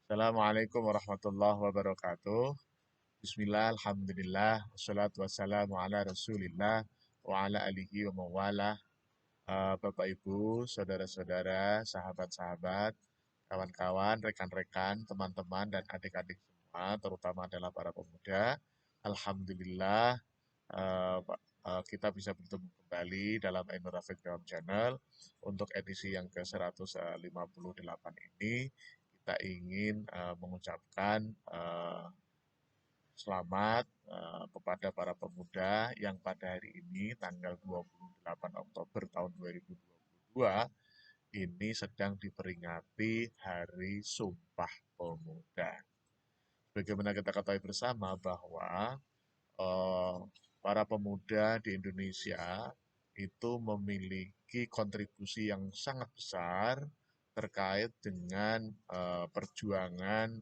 Assalamualaikum warahmatullahi wabarakatuh. Bismillah, alhamdulillah, wassalatu wassalamu ala rasulillah, wa ala alihi wa mawala. Bapak Ibu, saudara-saudara, sahabat-sahabat, kawan-kawan, rekan-rekan, teman-teman, dan adik-adik semua, terutama adalah para pemuda. Alhamdulillah, kita bisa bertemu kembali dalam Ainur Rafiq Dalam Channel. Untuk edisi yang ke-158 ini, kita ingin mengucapkan selamat kepada para pemuda yang pada hari ini, tanggal 28 Oktober tahun 2022, ini sedang diperingati Hari Sumpah Pemuda. Bagaimana kita ketahui bersama bahwa eh, para pemuda di Indonesia itu memiliki kontribusi yang sangat besar terkait dengan perjuangan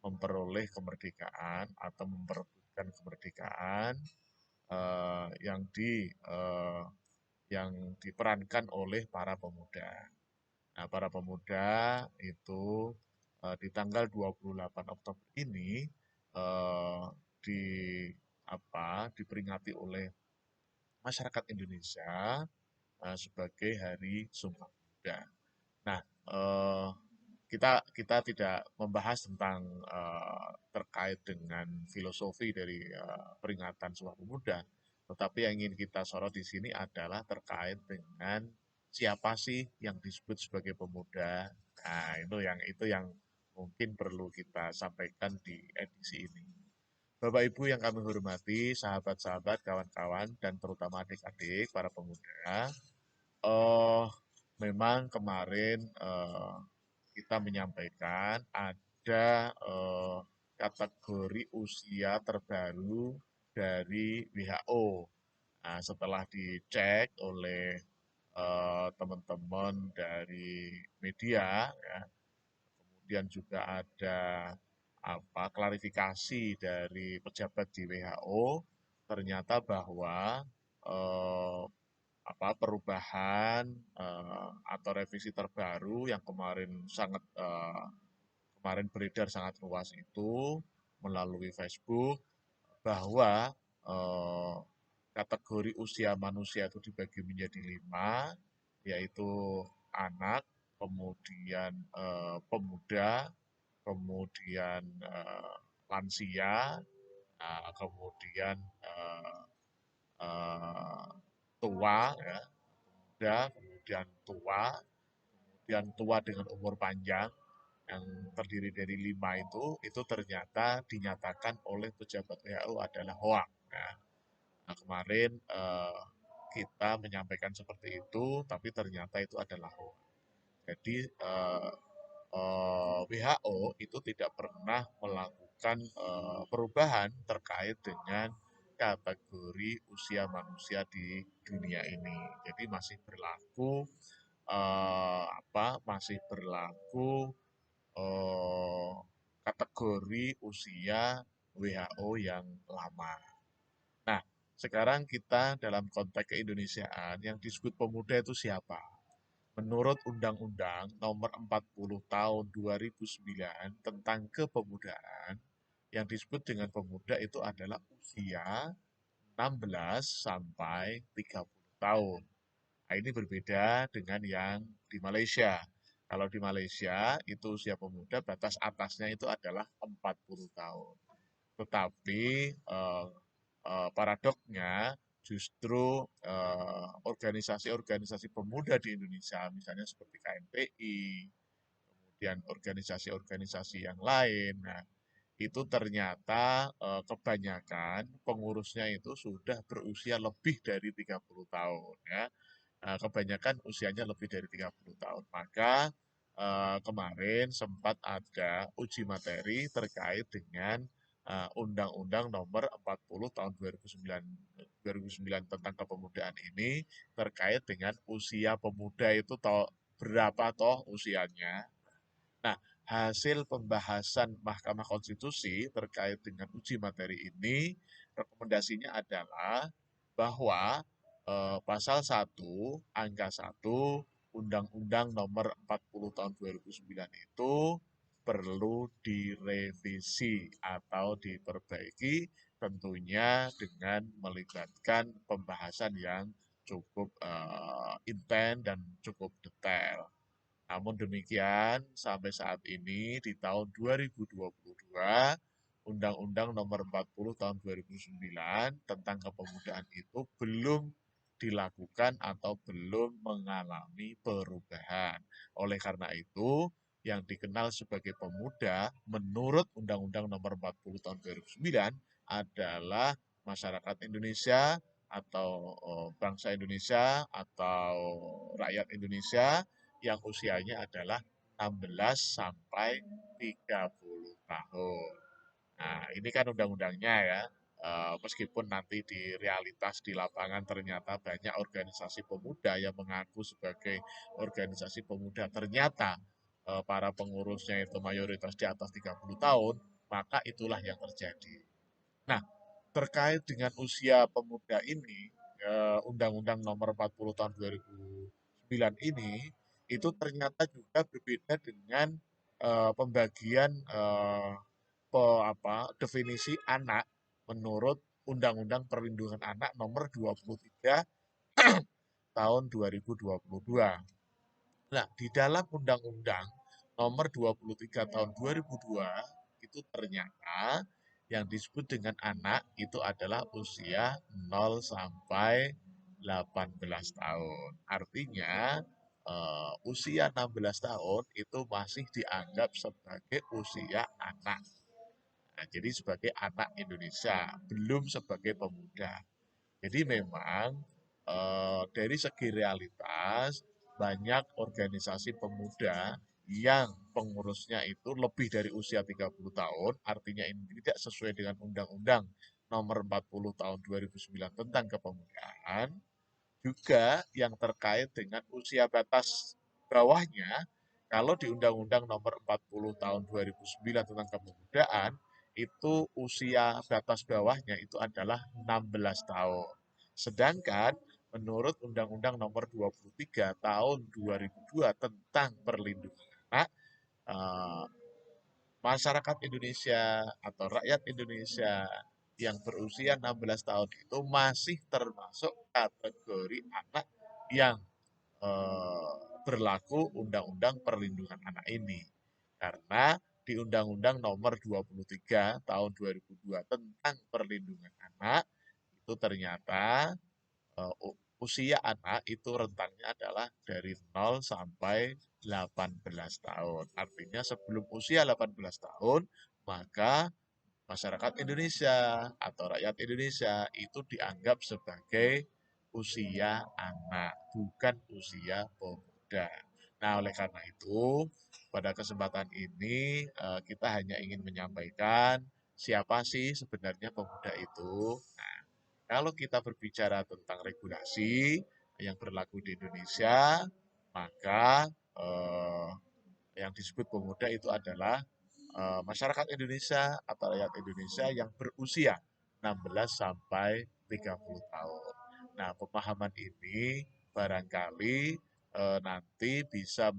memperoleh kemerdekaan atau memperebutkan kemerdekaan yang yang diperankan oleh para pemuda. Nah, para pemuda itu di tanggal 28 Oktober ini eh, di diperingati oleh masyarakat Indonesia sebagai Hari Sumpah Pemuda. Nah, kita kita tidak membahas tentang terkait dengan filosofi dari peringatan Sumpah Pemuda, tetapi yang ingin kita sorot di sini adalah terkait dengan siapa sih yang disebut sebagai pemuda. Nah, itu yang mungkin perlu kita sampaikan di edisi ini. Bapak Ibu yang kami hormati, sahabat-sahabat, kawan-kawan, dan terutama adik-adik, para pemuda, oh, memang kemarin kita menyampaikan ada kategori usia terbaru dari WHO. Nah, setelah dicek oleh teman-teman dari media, ya, kemudian juga ada klarifikasi dari pejabat di WHO, ternyata bahwa eh, perubahan atau revisi terbaru yang kemarin beredar sangat luas itu melalui Facebook bahwa eh, kategori usia manusia itu dibagi menjadi 5, yaitu anak, kemudian pemuda, kemudian lansia, kemudian eh, tua, ya, muda, kemudian tua, kemudian tua dengan umur panjang yang terdiri dari 5 itu ternyata dinyatakan oleh pejabat WHO adalah hoax. Ya. Nah, kemarin kita menyampaikan seperti itu, tapi ternyata itu adalah hoax. Jadi WHO itu tidak pernah melakukan perubahan terkait dengan kategori usia manusia di dunia ini. Jadi masih berlaku masih berlaku eh, kategori usia WHO yang lama. Nah, sekarang kita dalam konteks keindonesiaan yang disebut pemuda itu siapa? Menurut Undang-Undang Nomor 40 Tahun 2009 tentang Kepemudaan, yang disebut dengan pemuda itu adalah usia 16 sampai 30 tahun. Nah, ini berbeda dengan yang di Malaysia. Kalau di Malaysia itu usia pemuda batas atasnya itu adalah 40 tahun. Tetapi paradoknya justru organisasi-organisasi pemuda di Indonesia, misalnya seperti KMPI, kemudian organisasi-organisasi yang lain, nah, itu ternyata kebanyakan pengurusnya itu sudah berusia lebih dari 30 tahun, ya. Kebanyakan usianya lebih dari 30 tahun. Maka kemarin sempat ada uji materi terkait dengan Undang-Undang Nomor 40 Tahun 2009 tentang kepemudaan ini terkait dengan usia pemuda itu berapa toh usianya. Nah, hasil pembahasan Mahkamah Konstitusi terkait dengan uji materi ini, rekomendasinya adalah bahwa pasal 1, angka 1, Undang-Undang Nomor 40 Tahun 2009 itu perlu direvisi atau diperbaiki, tentunya dengan melibatkan pembahasan yang cukup intens dan cukup detail. Namun demikian, sampai saat ini di tahun 2022, Undang-Undang Nomor 40 Tahun 2009 tentang kepemudaan itu belum dilakukan atau belum mengalami perubahan. Oleh karena itu, yang dikenal sebagai pemuda menurut Undang-Undang Nomor 40 Tahun 2009 adalah masyarakat Indonesia atau bangsa Indonesia atau rakyat Indonesia yang usianya adalah 16 sampai 30 tahun. Nah, ini kan undang-undangnya ya. Meskipun nanti di realitas di lapangan ternyata banyak organisasi pemuda yang mengaku sebagai organisasi pemuda, ternyata para pengurusnya itu mayoritas di atas 30 tahun, maka itulah yang terjadi. Nah, terkait dengan usia pemuda ini, Undang-Undang Nomor 40 Tahun 2009 ini, itu ternyata juga berbeda dengan pembagian definisi anak menurut Undang-Undang Perlindungan Anak Nomor 23 Tahun 2022. Nah, di dalam Undang-Undang Nomor 23 Tahun 2002 itu ternyata yang disebut dengan anak itu adalah usia 0 sampai 18 tahun. Artinya usia 16 tahun itu masih dianggap sebagai usia anak. Nah, jadi sebagai anak Indonesia, belum sebagai pemuda. Jadi memang dari segi realitas banyak organisasi pemuda yang pengurusnya itu lebih dari usia 30 tahun, artinya ini tidak sesuai dengan Undang-Undang Nomor 40 Tahun 2009 tentang kepemudaan, juga yang terkait dengan usia batas bawahnya. Kalau di Undang-Undang Nomor 40 Tahun 2009 tentang kepemudaan, itu usia batas bawahnya itu adalah 16 tahun. Sedangkan menurut Undang-Undang Nomor 23 Tahun 2002 tentang perlindungan anak, eh, masyarakat Indonesia atau rakyat Indonesia yang berusia 16 tahun itu masih termasuk kategori anak yang eh, berlaku Undang-Undang Perlindungan Anak ini. Karena di Undang-Undang Nomor 23 Tahun 2002 tentang Perlindungan Anak itu ternyata usia anak itu rentangnya adalah dari 0 sampai 18 tahun. Artinya sebelum usia 18 tahun, maka masyarakat Indonesia atau rakyat Indonesia itu dianggap sebagai usia anak, bukan usia pemuda. Nah, oleh karena itu, pada kesempatan ini kita hanya ingin menyampaikan siapa sih sebenarnya pemuda itu. Nah, kalau kita berbicara tentang regulasi yang berlaku di Indonesia, maka yang disebut pemuda itu adalah masyarakat Indonesia atau rakyat Indonesia yang berusia 16 sampai 30 tahun. Nah, pemahaman ini barangkali nanti bisa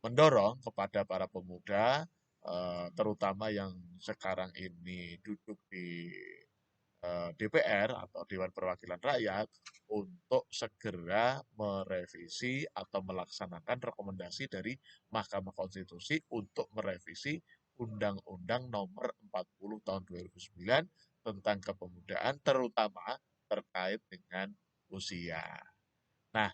mendorong kepada para pemuda, terutama yang sekarang ini duduk di DPR atau Dewan Perwakilan Rakyat untuk segera merevisi atau melaksanakan rekomendasi dari Mahkamah Konstitusi untuk merevisi Undang-Undang Nomor 40 Tahun 2009 tentang kepemudaan, terutama terkait dengan usia. Nah,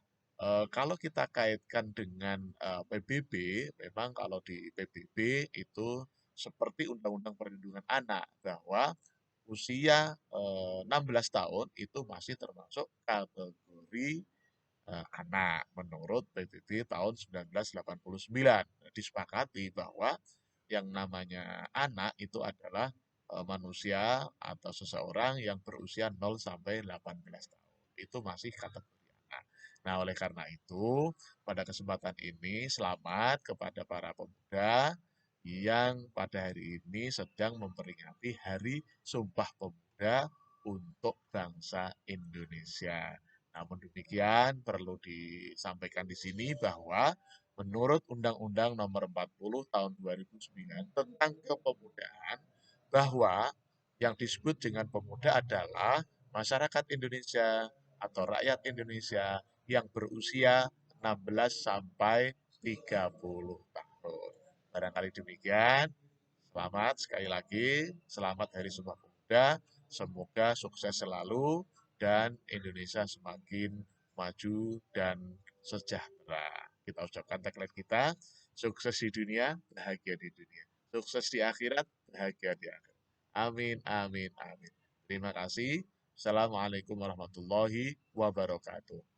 kalau kita kaitkan dengan PBB, memang kalau di PBB itu seperti Undang-Undang Perlindungan Anak, bahwa usia 16 tahun itu masih termasuk kategori anak menurut PBB tahun 1989. Disepakati bahwa yang namanya anak itu adalah manusia atau seseorang yang berusia 0 sampai 18 tahun. Itu masih kategori anak. Nah, oleh karena itu, pada kesempatan ini selamat kepada para pemuda yang pada hari ini sedang memperingati Hari Sumpah Pemuda untuk bangsa Indonesia. Namun demikian perlu disampaikan di sini bahwa menurut Undang-Undang Nomor 40 Tahun 2009 tentang kepemudaan, bahwa yang disebut dengan pemuda adalah masyarakat Indonesia atau rakyat Indonesia yang berusia 16 sampai 30 tahun. Barangkali demikian. Selamat sekali lagi, selamat Hari Sumpah Pemuda. Semoga sukses selalu dan Indonesia semakin maju dan sejahtera. Kita ucapkan tagline kita, sukses di dunia, bahagia di dunia. Sukses di akhirat, bahagia di akhirat. Amin, amin, amin. Terima kasih. Assalamualaikum warahmatullahi wabarakatuh.